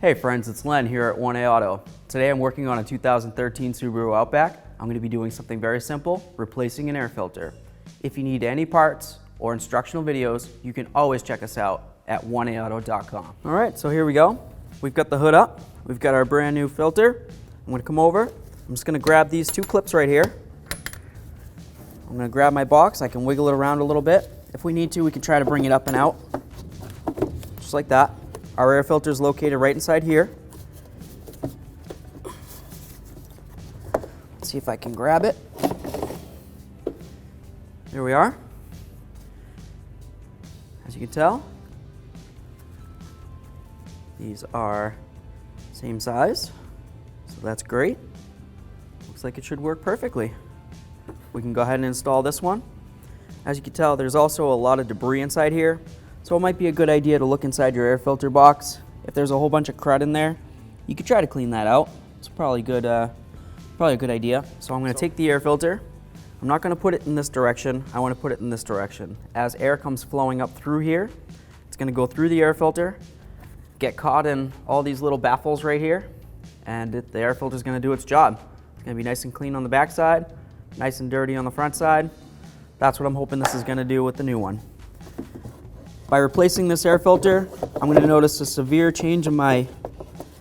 Hey friends, it's Len here at 1A Auto. Today I'm working on a 2013 Subaru Outback. I'm going to be doing something very simple, replacing an air filter. If you need any parts or instructional videos, you can always check us out at 1aauto.com. All right, so here we go. We've got the hood up. We've got our brand new filter. I'm going to come over. I'm just going to grab these two clips right here. I'm going to grab my box. I can wiggle it around a little bit. If we need to, we can try to bring it up and out, just like that. Our air filter is located right inside here. Let's see if I can grab it. There we are. As you can tell, these are same size, so that's great. Looks like it should work perfectly. We can go ahead and install this one. As you can tell, there's also a lot of debris inside here, so it might be a good idea to look inside your air filter box. If there's a whole bunch of crud in there, you could try to clean that out. It's probably a good idea. So I'm going to take the air filter. I'm not going to put it in this direction. I want to put it in this direction. As air comes flowing up through here, it's going to go through the air filter, get caught in all these little baffles right here, and the air filter is going to do its job. It's going to be nice and clean on the back side, nice and dirty on the front side. That's what I'm hoping this is going to do with the new one. By replacing this air filter, I'm going to notice a severe change in my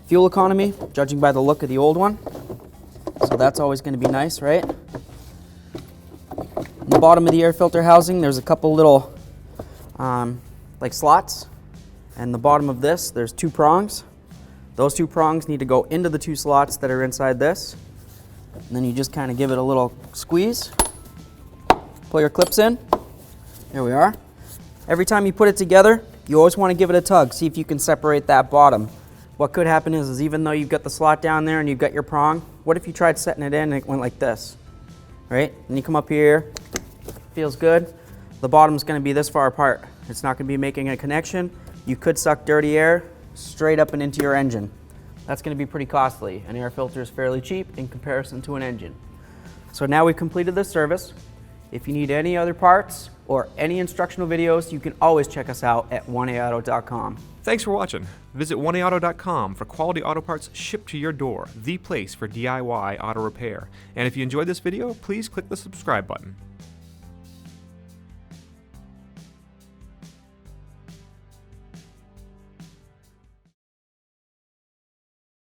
fuel economy, judging by the look of the old one. So that's always going to be nice, right? On the bottom of the air filter housing, there's a couple little like slots. And the bottom of this, there's two prongs. Those two prongs need to go into the two slots that are inside this. And then you just kind of give it a little squeeze. Pull your clips in. There we are. Every time you put it together, you always want to give it a tug. See if you can separate that bottom. What could happen is even though you've got the slot down there and you've got your prong, what if you tried setting it in and it went like this? Right? And you come up here, feels good. The bottom's going to be this far apart. It's not going to be making a connection. You could suck dirty air straight up and into your engine. That's going to be pretty costly. An air filter is fairly cheap in comparison to an engine. So now we've completed this service. If you need any other parts or any instructional videos, you can always check us out at 1aauto.com. Thanks for watching. Visit 1aauto.com for quality auto parts shipped to your door, the place for DIY auto repair. And if you enjoyed this video, please click the subscribe button.